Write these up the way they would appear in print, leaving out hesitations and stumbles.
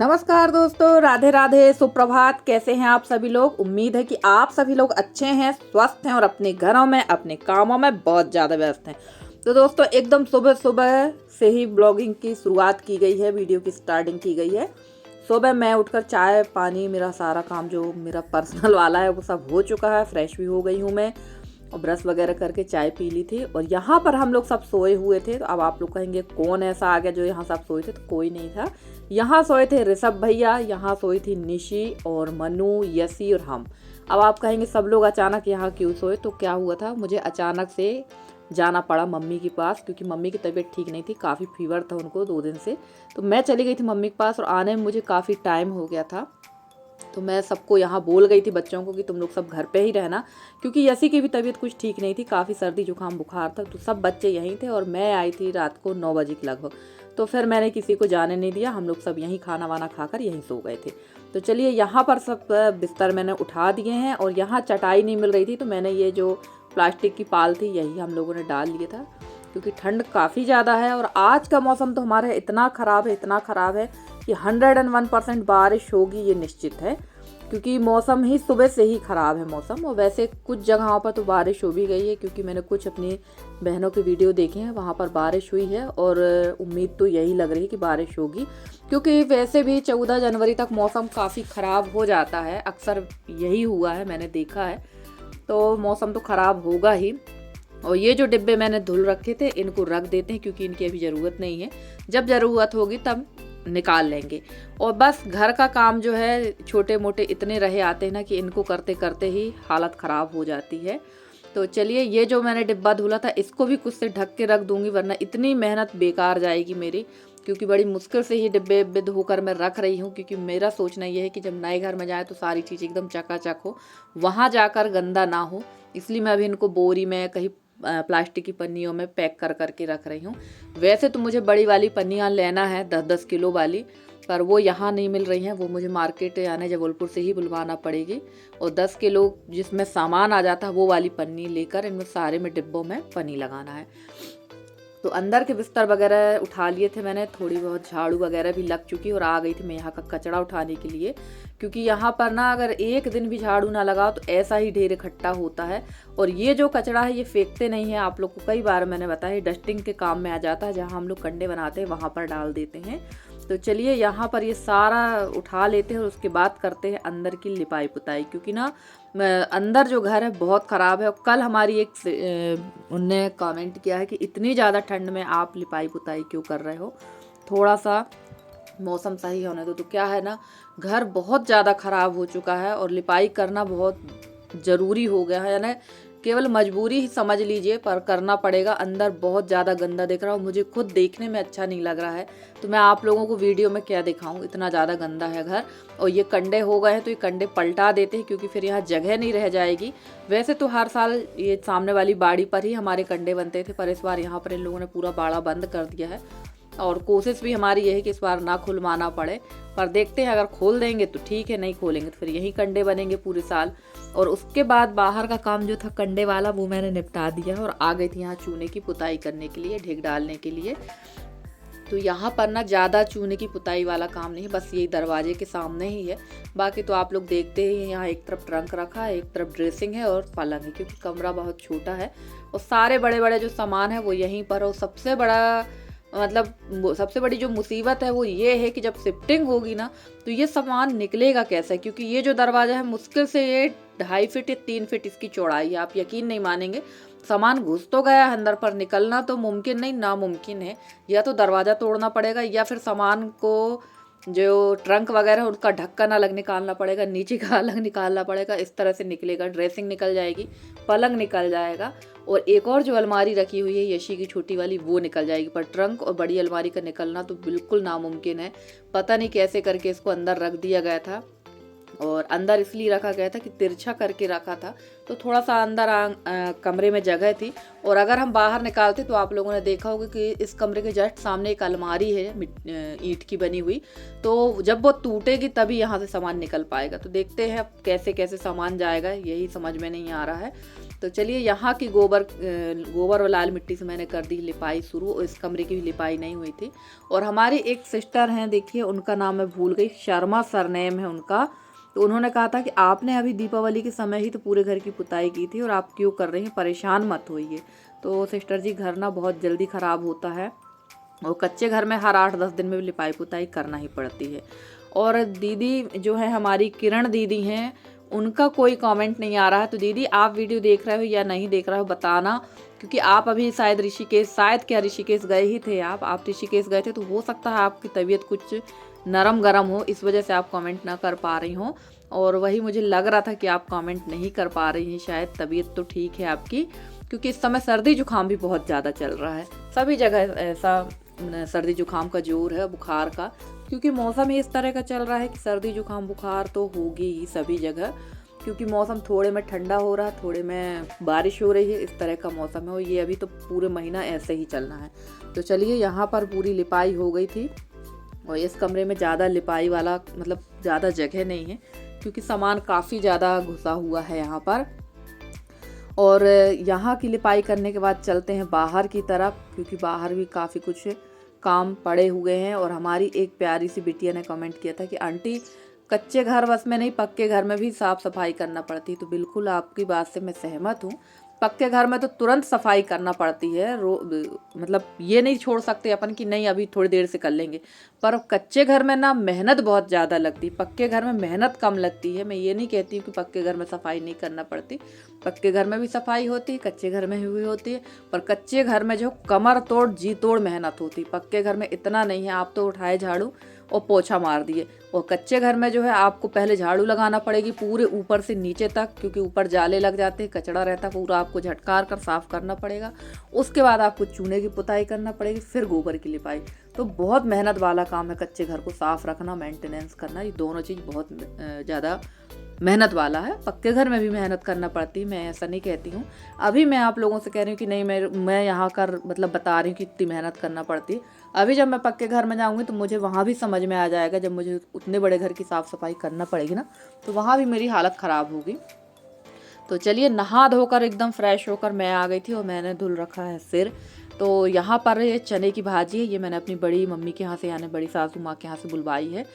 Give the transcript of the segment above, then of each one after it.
नमस्कार दोस्तों, राधे राधे, सुप्रभात। कैसे हैं आप सभी लोग। उम्मीद है कि आप सभी लोग अच्छे हैं, स्वस्थ हैं और अपने घरों में अपने कामों में बहुत ज़्यादा व्यस्त हैं। तो दोस्तों एकदम सुबह सुबह से ही ब्लॉगिंग की शुरुआत की गई है, वीडियो की स्टार्टिंग की गई है। सुबह मैं उठकर चाय पानी, मेरा सारा काम जो मेरा पर्सनल वाला है वो सब हो चुका है। फ्रेश भी हो गई हूँ मैं और ब्रश वगैरह करके चाय पी ली थी। और यहाँ पर हम लोग सब सोए हुए थे। तो अब आप लोग कहेंगे कौन ऐसा आ गया जो यहाँ सब सोए थे। तो कोई नहीं था। यहाँ सोए थे ऋषभ भैया, यहाँ सोई थी निशी और मनु, यसी और हम। अब आप कहेंगे सब लोग अचानक यहाँ क्यों सोए। तो क्या हुआ था, मुझे अचानक से जाना पड़ा मम्मी के पास, क्योंकि मम्मी की तबीयत ठीक नहीं थी, काफ़ी फीवर था उनको 2 दिन से। तो मैं चली गई थी मम्मी के पास और आने में मुझे काफ़ी टाइम हो गया था। तो मैं सबको यहाँ बोल गई थी, बच्चों को, कि तुम लोग सब घर पे ही रहना, क्योंकि यसी की भी तबीयत कुछ ठीक नहीं थी, काफ़ी सर्दी जुकाम बुखार था। तो सब बच्चे यहीं थे और मैं आई थी रात को 9 बजे के लगभग। तो फिर मैंने किसी को जाने नहीं दिया, हम लोग सब यहीं खाना वाना खाकर यहीं सो गए थे। तो चलिए, यहाँ पर सब बिस्तर मैंने उठा दिए हैं और यहाँ चटाई नहीं मिल रही थी, तो मैंने ये जो प्लास्टिक की पाल थी यही हम लोगों ने डाल लिया था, क्योंकि ठंड काफ़ी ज़्यादा है। और आज का मौसम तो हमारा इतना ख़राब है कि 101% बारिश होगी ये निश्चित है, क्योंकि मौसम ही सुबह से ही ख़राब है मौसम। और वैसे कुछ जगहों पर तो बारिश हो भी गई है, क्योंकि मैंने कुछ अपनी बहनों के वीडियो देखे हैं, वहाँ पर बारिश हुई है और उम्मीद तो यही लग रही है कि बारिश होगी, क्योंकि वैसे भी 14 जनवरी तक मौसम काफ़ी ख़राब हो जाता है। अक्सर यही हुआ है, मैंने देखा है। तो मौसम तो ख़राब होगा ही। और ये जो डिब्बे मैंने धुल रखे थे इनको रख देते हैं, क्योंकि इनकी अभी ज़रूरत नहीं है, जब ज़रूरत होगी तब निकाल लेंगे। और बस घर का काम जो है छोटे मोटे इतने रहे आते हैं ना कि इनको करते करते ही हालत ख़राब हो जाती है। तो चलिए, ये जो मैंने डिब्बा धुला था इसको भी कुछ से ढक के रख दूंगी, वरना इतनी मेहनत बेकार जाएगी मेरी, क्योंकि बड़ी मुश्किल से ही डिब्बे धोकर मैं रख रही हूँ। क्योंकि मेरा सोचना ये है कि जब नए घर में जाए तो सारी चीज़ एकदम चकाचक हो, वहाँ जाकर गंदा ना हो। इसलिए मैं अभी इनको बोरी में कहीं प्लास्टिक की पन्नियों में पैक कर करके रख रही हूँ। वैसे तो मुझे बड़ी वाली पन्नियाँ लेना है 10-10 किलो वाली, पर वो यहाँ नहीं मिल रही हैं। वो मुझे मार्केट यानी जबलपुर से ही बुलवाना पड़ेगी। और 10 किलो जिसमें सामान आ जाता है वो वाली पन्नी लेकर इनमें सारे में डिब्बों में पन्नी लगाना है। तो अंदर के बिस्तर वगैरह उठा लिए थे मैंने, थोड़ी बहुत झाड़ू वगैरह भी लग चुकी और आ गई थी मैं यहाँ का कचरा उठाने के लिए, क्योंकि यहाँ पर ना अगर एक दिन भी झाड़ू ना लगाओ तो ऐसा ही ढेर इकट्ठा होता है। और ये जो कचरा है ये फेंकते नहीं है, आप लोग को कई बार मैंने बताया, डस्टिंग के काम में आ जाता है। जहाँ हम लोग कंडे बनाते हैं वहाँ पर डाल देते हैं। तो चलिए, यहाँ पर ये सारा उठा लेते हैं और उसके बाद करते हैं अंदर की लिपाई पुताई, क्योंकि ना अंदर जो घर है बहुत ख़राब है। और कल हमारी उनने कमेंट किया है कि इतनी ज़्यादा ठंड में आप लिपाई पुताई क्यों कर रहे हो, थोड़ा सा मौसम सही होने दो। तो क्या है ना, घर बहुत ज़्यादा ख़राब हो चुका है और लिपाई करना बहुत ज़रूरी हो गया है, यानी केवल मजबूरी ही समझ लीजिए, पर करना पड़ेगा। अंदर बहुत ज़्यादा गंदा दिख रहा है, मुझे खुद देखने में अच्छा नहीं लग रहा है। तो मैं आप लोगों को वीडियो में क्या दिखाऊं, इतना ज़्यादा गंदा है घर। और ये कंडे हो गए हैं तो ये कंडे पलटा देते हैं, क्योंकि फिर यहाँ जगह नहीं रह जाएगी। वैसे तो हर साल ये सामने वाली बाड़ी पर ही हमारे कंडे बनते थे, पर इस बार यहाँ पर इन लोगों ने पूरा बाड़ा बंद कर दिया है। और कोशिश भी हमारी यही है कि इस बार ना खुलवाना पड़े, पर देखते हैं, अगर खोल देंगे तो ठीक है, नहीं खोलेंगे तो फिर यही कंडे बनेंगे पूरे साल। और उसके बाद बाहर का काम जो था कंडे वाला वो मैंने निपटा दिया और आ गई थी यहाँ चूने की पुताई करने के लिए, ढेक डालने के लिए। तो यहाँ पर ना ज़्यादा चूने की पुताई वाला काम नहीं है, बस यही दरवाजे के सामने ही है। बाकी तो आप लोग देखते ही, यहाँ एक तरफ ट्रंक रखा है, एक तरफ ड्रेसिंग है और पलंग है, क्योंकि कमरा बहुत छोटा है। और सारे बड़े बड़े जो सामान है वो यहीं पर। और सबसे बड़ी जो मुसीबत है वो ये है कि जब शिफ्टिंग होगी ना तो ये सामान निकलेगा कैसे, क्योंकि ये जो दरवाज़ा है मुश्किल से ये 2.5 फीट या 3 फीट इसकी चौड़ाई है। आप यकीन नहीं मानेंगे, सामान घुस तो गया है अंदर, पर निकलना तो मुमकिन नहीं, नामुमकिन है। या तो दरवाज़ा तोड़ना पड़ेगा या फिर सामान को जो ट्रंक वगैरह उसका ढक्कन अलग निकालना पड़ेगा, नीचे का अलग निकालना पड़ेगा, इस तरह से निकलेगा। ड्रेसिंग निकल जाएगी, पलंग निकल जाएगा, और एक और जो अलमारी रखी हुई है यशी की छोटी वाली वो निकल जाएगी। पर ट्रंक और बड़ी अलमारी का निकलना तो बिल्कुल नामुमकिन है। पता नहीं कैसे करके इसको अंदर रख दिया गया था। और अंदर इसलिए रखा गया था कि तिरछा करके रखा था, तो थोड़ा सा अंदर कमरे में जगह थी। और अगर हम बाहर निकालते तो आप लोगों ने देखा होगा कि इस कमरे के जस्ट सामने एक अलमारी है ईंट की बनी हुई, तो जब वो टूटेगी तभी यहाँ से सामान निकल पाएगा। तो देखते हैं अब कैसे कैसे सामान जाएगा, यही समझ में नहीं आ रहा है। तो चलिए यहाँ की गोबर और लाल मिट्टी से मैंने कर दी लिपाई शुरू, और इस कमरे की भी लिपाई नहीं हुई थी। और हमारी एक सिस्टर हैं, देखिए उनका नाम मैं भूल गई, शर्मा सरनेम है उनका। तो उन्होंने कहा था कि आपने अभी दीपावली के समय ही तो पूरे घर की पुताई की थी और आप क्यों कर रही हैं, परेशान मत होइए। तो सिस्टर जी घर ना बहुत जल्दी ख़राब होता है और कच्चे घर में हर 8-10 दिन में भी लिपाई पुताई करना ही पड़ती है। और दीदी जो है हमारी किरण दीदी हैं, उनका कोई कमेंट नहीं आ रहा है। तो दीदी आप वीडियो देख रहे हो या नहीं देख रहे हो बताना, क्योंकि आप अभी शायद ऋषिकेश गए ही थे। आप ऋषिकेश गए थे, तो हो सकता है आपकी तबीयत कुछ नरम गरम हो, इस वजह से आप कमेंट ना कर पा रही हो। और वही मुझे लग रहा था कि आप कमेंट नहीं कर पा रही हैं, शायद तबीयत तो ठीक है आपकी, क्योंकि इस समय सर्दी जुकाम भी बहुत ज़्यादा चल रहा है। सभी जगह ऐसा सर्दी जुकाम का जोर है, बुखार का, क्योंकि मौसम ही इस तरह का चल रहा है कि सर्दी जुकाम बुखार तो होगी ही सभी जगह, क्योंकि मौसम थोड़े में ठंडा हो रहा है, थोड़े में बारिश हो रही है, इस तरह का मौसम है। और ये अभी तो पूरे महीना ऐसे ही चलना है। तो चलिए यहाँ पर पूरी लिपाई हो गई थी, और इस कमरे में ज़्यादा लिपाई वाला मतलब ज़्यादा जगह नहीं है, क्योंकि सामान काफ़ी ज़्यादा घुसा हुआ है यहाँ पर। और यहाँ की लिपाई करने के बाद चलते हैं बाहर की तरफ, क्योंकि बाहर भी काफ़ी कुछ काम पड़े हुए हैं। और हमारी एक प्यारी सी बिटिया ने कमेंट किया था कि आंटी कच्चे घर बस में नहीं, पक्के घर में भी साफ़ सफाई करना पड़ती। तो बिल्कुल आपकी बात से मैं सहमत हूँ। पक्के घर में तो तुरंत सफाई करना पड़ती है, मतलब ये नहीं छोड़ सकते अपन कि नहीं अभी थोड़ी देर से कर लेंगे। पर कच्चे घर में ना मेहनत बहुत ज़्यादा लगती है, पक्के घर में मेहनत कम लगती है। मैं ये नहीं कहती हूँ कि पक्के घर में सफाई नहीं करना पड़ती, पक्के घर में भी सफाई होती है, कच्चे घर में भी होती है। पर कच्चे घर में जो कमर तोड़ जी तोड़ मेहनत होती, पक्के घर में इतना नहीं है। आप तो उठाए झाड़ू और पोछा मार दिए, और कच्चे घर में जो है आपको पहले झाड़ू लगाना पड़ेगी पूरे ऊपर से नीचे तक, क्योंकि ऊपर जाले लग जाते हैं, कचड़ा रहता है, पूरा आपको झटकार कर साफ करना पड़ेगा। उसके बाद आपको चूने की पुताई करना पड़ेगी, फिर गोबर की लिपाई। तो बहुत मेहनत वाला काम है कच्चे घर को साफ रखना, मेंटेनेंस करना, ये दोनों चीज़ बहुत ज़्यादा मेहनत वाला है। पक्के घर में भी मेहनत करना पड़ती है, मैं ऐसा नहीं कहती हूँ। अभी मैं आप लोगों से कह रही हूँ कि नहीं, मैं यहाँ कर मतलब बता रही हूँ कि इतनी मेहनत करना पड़ती है। अभी जब मैं पक्के घर में जाऊँगी तो मुझे वहाँ भी समझ में आ जाएगा, जब मुझे उतने बड़े घर की साफ़ सफाई करना पड़ेगी ना, तो वहाँ भी मेरी हालत ख़राब होगी। तो चलिए नहा धोकर एकदम फ्रेश होकर मैं आ गई थी, और मैंने धुल रखा है सिर। तो यहाँ पर ये चने की भाजी है, ये मैंने अपनी बड़ी मम्मी के यहाँ से, यानी बड़ी सासू माँ के यहाँ से बुलवाई है।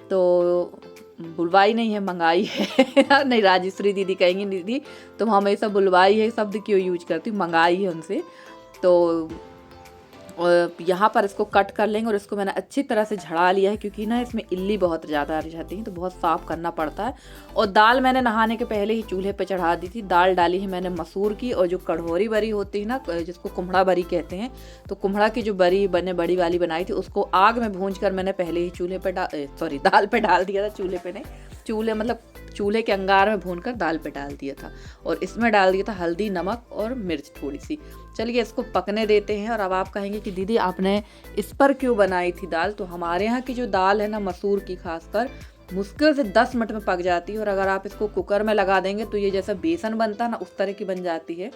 तो बुलवाई नहीं है, मंगाई है नहीं, राजेश्वरी दीदी कहेंगी दीदी तुम हमेशा बुलवाई है शब्द क्यों यूज करती, मंगाई है उनसे। तो यहाँ पर इसको कट कर लेंगे, और इसको मैंने अच्छी तरह से झड़ा लिया है, क्योंकि ना इसमें इल्ली बहुत ज़्यादा आ जाती है, तो बहुत साफ़ करना पड़ता है। और दाल मैंने नहाने के पहले ही चूल्हे पे चढ़ा दी थी। दाल डाली है मैंने मसूर की, और जो कढ़ोरी बरी होती है ना, जिसको कुम्हड़ा बरी कहते हैं, तो कुम्हड़ा की जो बरी बड़ी वाली बनाई थी, उसको आग में भूंज कर मैंने पहले ही दाल पे डाल दिया था। चूल्हे पे नहीं, चूल्हे के अंगार में भूनकर दाल पे डाल दिया था, और इसमें डाल दिया था हल्दी, नमक और मिर्च थोड़ी सी। चलिए इसको पकने देते हैं। और अब आप कहेंगे कि दीदी आपने इस पर क्यों बनाई थी दाल, तो हमारे यहाँ की जो दाल है ना, मसूर की खासकर, मुश्किल से 10 मिनट में पक जाती है। और अगर आप इसको कुकर में लगा देंगे तो ये जैसा बेसन बनता है ना, उस तरह की बन जाती है।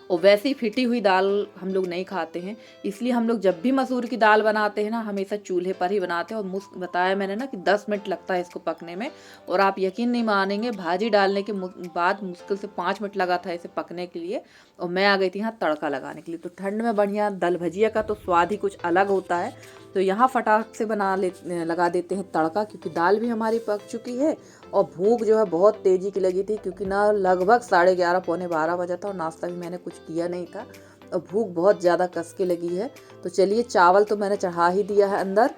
और वैसी फिटी हुई दाल हम लोग नहीं खाते हैं, इसलिए हम लोग जब भी मसूर की दाल बनाते हैं ना, हमेशा चूल्हे पर ही बनाते हैं। और बताया मैंने ना कि 10 मिनट लगता है इसको पकने में। और आप यकीन नहीं मानेंगे, भाजी डालने के बाद मुश्किल से 5 मिनट लगा था इसे पकने के लिए। और मैं आ गई थी यहाँ तड़का लगाने के लिए। तो ठंड में बढ़िया दल भजिया का तो स्वाद ही कुछ अलग होता है। तो यहाँ फटाक से लगा देते हैं तड़का, क्योंकि दाल भी हमारी पक चुकी है। और भूख जो है बहुत तेज़ी की लगी थी, क्योंकि ना लगभग 11:30 पौने 12 बजा था, और नाश्ता भी मैंने कुछ किया नहीं था, और भूख बहुत ज़्यादा कस के लगी है। तो चलिए चावल तो मैंने चढ़ा ही दिया है अंदर,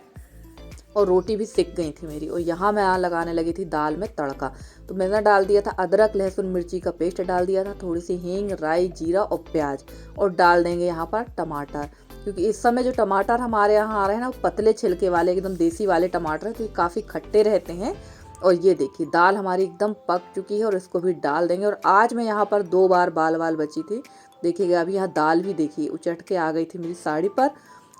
और रोटी भी सिक गई थी मेरी। और यहाँ मैं लगाने लगी थी दाल में तड़का। तो मैंने डाल दिया था अदरक लहसुन मिर्ची का पेस्ट डाल दिया था, थोड़ी सी हींग, राई, जीरा और प्याज, और डाल देंगे यहाँ पर टमाटर, क्योंकि इस समय जो टमाटर हमारे यहाँ आ रहे हैं ना, वो पतले छिलके वाले एकदम देसी वाले टमाटर हैं, तो ये काफ़ी खट्टे रहते हैं। और ये देखिए दाल हमारी एकदम पक चुकी है, और इसको भी डाल देंगे। और आज मैं यहाँ पर 2 बार बाल बची थी, देखिएगा अभी यहाँ दाल भी देखिए उचट के आ गई थी मेरी साड़ी पर।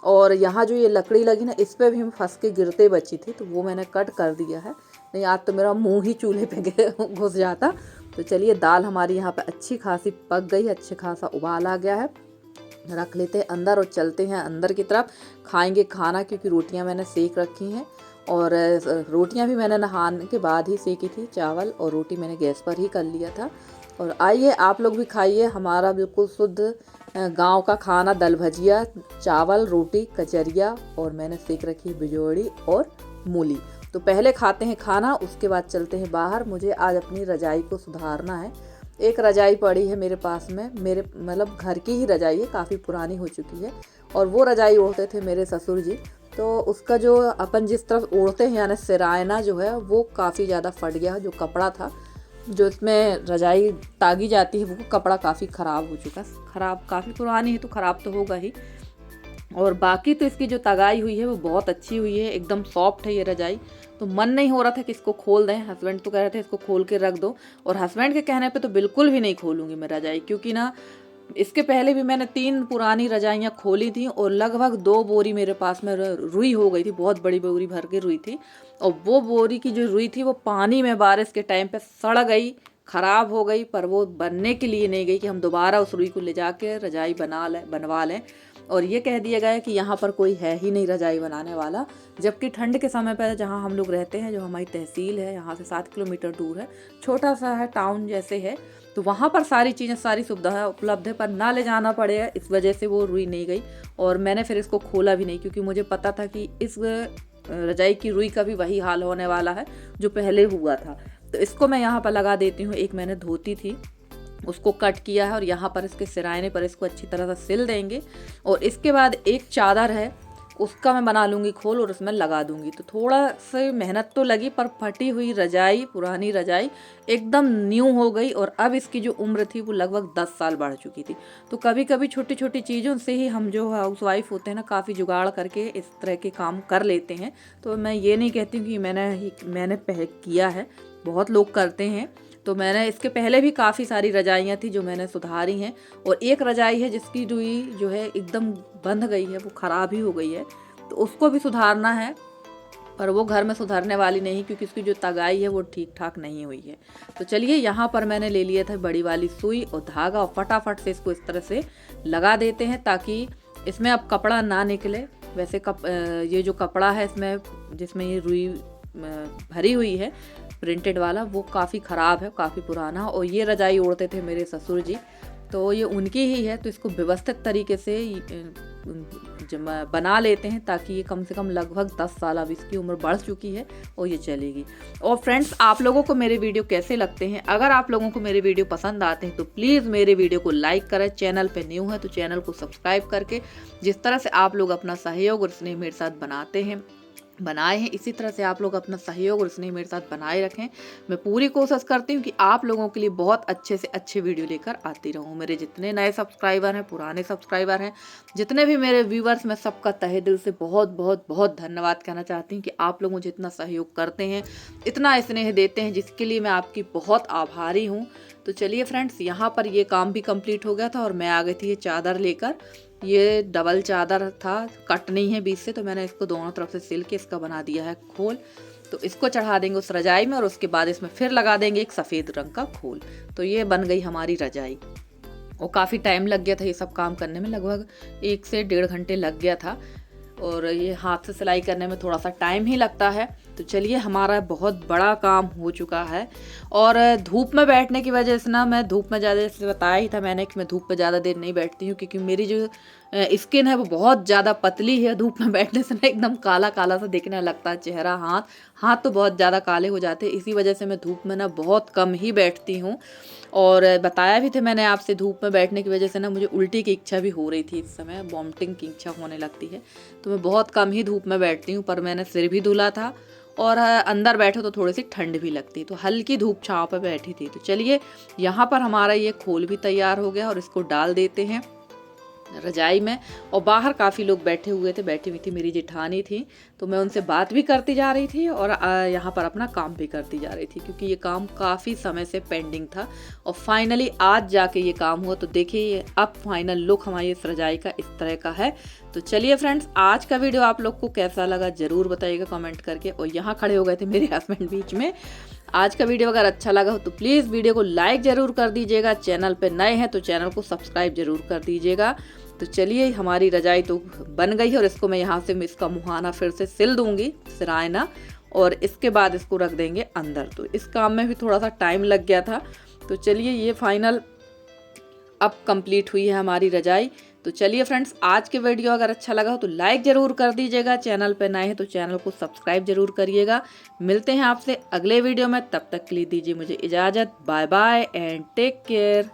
और यहाँ जो ये लकड़ी लगी ना, इस पर भी हम फंस के गिरते बची थी, तो वो मैंने कट कर दिया है, नहीं आज तो मेरा मुंह ही चूल्हे पे घुस जाता। तो चलिए दाल हमारी यहाँ पे अच्छी खासी पक गई, अच्छे खासा उबाल आ गया है। रख लेते हैं अंदर और चलते हैं अंदर की तरफ, खाएंगे खाना, क्योंकि रोटियां मैंने सेक रखी हैं। और रोटियां भी मैंने नहाने के बाद ही सेकी थी, चावल और रोटी मैंने गैस पर ही कर लिया था। और आइए आप लोग भी खाइए हमारा बिल्कुल शुद्ध गांव का खाना, दल भजिया, चावल, रोटी, कचरिया और मैंने सेक रखी है बिजोड़ी और मूली। तो पहले खाते हैं खाना, उसके बाद चलते हैं बाहर। मुझे आज अपनी रजाई को सुधारना है। एक रजाई पड़ी है मेरे पास में, मेरे मतलब घर की ही रजाई है, काफ़ी पुरानी हो चुकी है और वो रजाई ओढ़ते थे मेरे ससुर जी। तो उसका जो अपन जिस तरफ ओढ़ते हैं यानी सिरायना जो है वो काफ़ी ज़्यादा फट गया। जो कपड़ा था जो इसमें रजाई तागी जाती है वो कपड़ा काफ़ी ख़राब हो चुका है। ख़राब, काफ़ी पुरानी है तो ख़राब तो होगा ही। और बाकी तो इसकी जो तगाई हुई है वो बहुत अच्छी हुई है, एकदम सॉफ्ट है ये रजाई। तो मन नहीं हो रहा था कि इसको खोल दें। हस्बैंड तो कह रहे थे इसको खोल के रख दो, और हस्बैंड के कहने पे तो बिल्कुल भी नहीं खोलूँगी मैं रजाई, क्योंकि ना इसके पहले भी मैंने 3 पुरानी रजाइयाँ खोली थी और लगभग 2 बोरी मेरे पास में रुई हो गई थी, बहुत बड़ी बोरी भर के रुई थी। और वो बोरी की जो रुई थी वो पानी में बारिश के टाइम पे सड़ गई, ख़राब हो गई, पर वो बनने के लिए नहीं गई कि हम दोबारा उस रुई को ले जाके रजाई बनवा लें। और ये कह दिया गया कि यहाँ पर कोई है ही नहीं रजाई बनाने वाला, जबकि ठंड के समय पर जहाँ हम लोग रहते हैं, जो हमारी तहसील है यहाँ से 7 किलोमीटर दूर है, छोटा सा है, टाउन जैसे है, तो वहाँ पर सारी चीज़ें, सारी सुविधाएं उपलब्ध है, पर ना ले जाना पड़ेगा, इस वजह से वो रुई नहीं गई। और मैंने फिर इसको खोला भी नहीं, क्योंकि मुझे पता था कि इस रजाई की रुई का भी वही हाल होने वाला है जो पहले हुआ था। तो इसको मैं यहाँ पर लगा देती हूँ। एक मैंने धोती थी उसको कट किया है और यहाँ पर इसके सिराने पर इसको अच्छी तरह से सिल देंगे। और इसके बाद एक चादर है उसका मैं बना लूँगी खोल और उसमें लगा दूँगी। तो थोड़ा सी मेहनत तो लगी, पर फटी हुई रजाई, पुरानी रजाई एकदम न्यू हो गई। और अब इसकी जो उम्र थी वो लगभग 10 साल बढ़ चुकी थी। तो कभी कभी छोटी छोटी चीज़ों से ही हम जो हाउसवाइफ होते हैं ना, काफ़ी जुगाड़ करके इस तरह के काम कर लेते हैं। तो मैं ये नहीं कहती हूँ कि मैंने किया है, बहुत लोग करते हैं। तो मैंने इसके पहले भी काफ़ी सारी रजाइयाँ थी जो मैंने सुधारी हैं। और एक रजाई है जिसकी रुई जो है एकदम बंध गई है, वो ख़राब ही हो गई है, तो उसको भी सुधारना है, पर वो घर में सुधारने वाली नहीं, क्योंकि उसकी जो तगाई है वो ठीक ठाक नहीं हुई है। तो चलिए यहाँ पर मैंने ले लिया था बड़ी वाली सुई और धागा, और फटाफट से इसको इस तरह से लगा देते हैं ताकि इसमें अब कपड़ा ना निकले। वैसे ये जो कपड़ा है इसमें, जिसमें ये रुई भरी हुई है प्रिंटेड वाला, वो काफ़ी ख़राब है, काफ़ी पुराना। और ये रजाई ओढ़ते थे मेरे ससुर जी, तो ये उनकी ही है। तो इसको व्यवस्थित तरीके से बना लेते हैं ताकि ये कम से कम लगभग 10 साल, अब इसकी उम्र बढ़ चुकी है और ये चलेगी। और फ्रेंड्स, आप लोगों को मेरे वीडियो कैसे लगते हैं? अगर आप लोगों को मेरे वीडियो पसंद आते हैं तो प्लीज़ मेरे वीडियो को लाइक करें। चैनल पे न्यू है तो चैनल को सब्सक्राइब करके, जिस तरह से आप लोग अपना सहयोग और स्नेह मेरे साथ बनाए हैं, इसी तरह से आप लोग अपना सहयोग और स्नेह मेरे साथ बनाए रखें। मैं पूरी कोशिश करती हूँ कि आप लोगों के लिए बहुत अच्छे से अच्छे वीडियो लेकर आती रहूँ। मेरे जितने नए सब्सक्राइबर हैं, पुराने सब्सक्राइबर हैं, जितने भी मेरे व्यूवर्स, मैं सबका तहे दिल से बहुत बहुत बहुत धन्यवाद कहना चाहती हूँ कि आप लोग मुझे इतना सहयोग करते हैं, इतना स्नेह देते हैं, जिसके लिए मैं आपकी बहुत आभारी हूँ। तो चलिए फ्रेंड्स, यहाँ पर ये काम भी कंप्लीट हो गया था और मैं आ गई थी ये चादर लेकर। ये डबल चादर था, कट नहीं है बीच से, तो मैंने इसको दोनों तरफ से सिल के इसका बना दिया है खोल। तो इसको चढ़ा देंगे उस रजाई में और उसके बाद इसमें फिर लगा देंगे एक सफ़ेद रंग का खोल। तो ये बन गई हमारी रजाई। और काफ़ी टाइम लग गया था ये सब काम करने में, लगभग 1 से 1.5 घंटे लग गया था। और ये हाथ से सिलाई करने में थोड़ा सा टाइम ही लगता है। तो चलिए, हमारा बहुत बड़ा काम हो चुका है। और धूप में बैठने की वजह से ना, मैं धूप में ज़्यादा, जैसे बताया ही था मैंने कि मैं धूप में ज़्यादा देर नहीं बैठती हूँ, क्योंकि मेरी जो स्किन है वो बहुत ज़्यादा पतली है। धूप में बैठने से ना एकदम काला काला सा दिखने लगता है चेहरा, हाथ तो बहुत ज़्यादा काले हो जाते हैं। इसी वजह से मैं धूप में ना बहुत कम ही बैठती हूँ। और बताया भी थे मैंने आपसे, धूप में बैठने की वजह से ना मुझे उल्टी की इच्छा भी हो रही थी, इस समय वॉमिटिंग की इच्छा होने लगती है। तो मैं बहुत कम ही धूप में बैठती हूँ। पर मैंने सिर भी धुला था और अंदर बैठो तो थोड़ी सी ठंड भी लगती, तो हल्की धूप छाँव पर बैठी थी। तो चलिए, यहाँ पर हमारा ये खोल भी तैयार हो गया और इसको डाल देते हैं रजाई में। और बाहर काफ़ी लोग बैठी हुई थी, मेरी जेठानी थी, तो मैं उनसे बात भी करती जा रही थी और यहाँ पर अपना काम भी करती जा रही थी, क्योंकि ये काम काफ़ी समय से पेंडिंग था और फाइनली आज जाके ये काम हुआ। तो देखिए, अब फाइनल लुक हमारी इस रजाई का इस तरह का है। तो चलिए फ्रेंड्स, आज का वीडियो आप लोग को कैसा लगा ज़रूर बताइएगा कमेंट करके। और यहाँ खड़े हो गए थे मेरे हस्बैंड बीच में। आज का वीडियो अगर अच्छा लगा हो तो प्लीज़ वीडियो को लाइक ज़रूर कर दीजिएगा। चैनल पे नए हैं तो चैनल को सब्सक्राइब ज़रूर कर दीजिएगा। तो चलिए, हमारी रजाई तो बन गई है और इसको मैं यहाँ से इसका मुहाना फिर से सिल दूँगी, सिरायना, और इसके बाद इसको रख देंगे अंदर। तो इस काम में भी थोड़ा सा टाइम लग गया था। तो चलिए ये फाइनल अब कंप्लीट हुई है हमारी रजाई। तो चलिए फ्रेंड्स, आज के वीडियो अगर अच्छा लगा हो तो लाइक ज़रूर कर दीजिएगा, चैनल पे नए हैं तो चैनल को सब्सक्राइब जरूर करिएगा। मिलते हैं आपसे अगले वीडियो में, तब तक के लिए दीजिए मुझे इजाज़त। Bye bye and take care.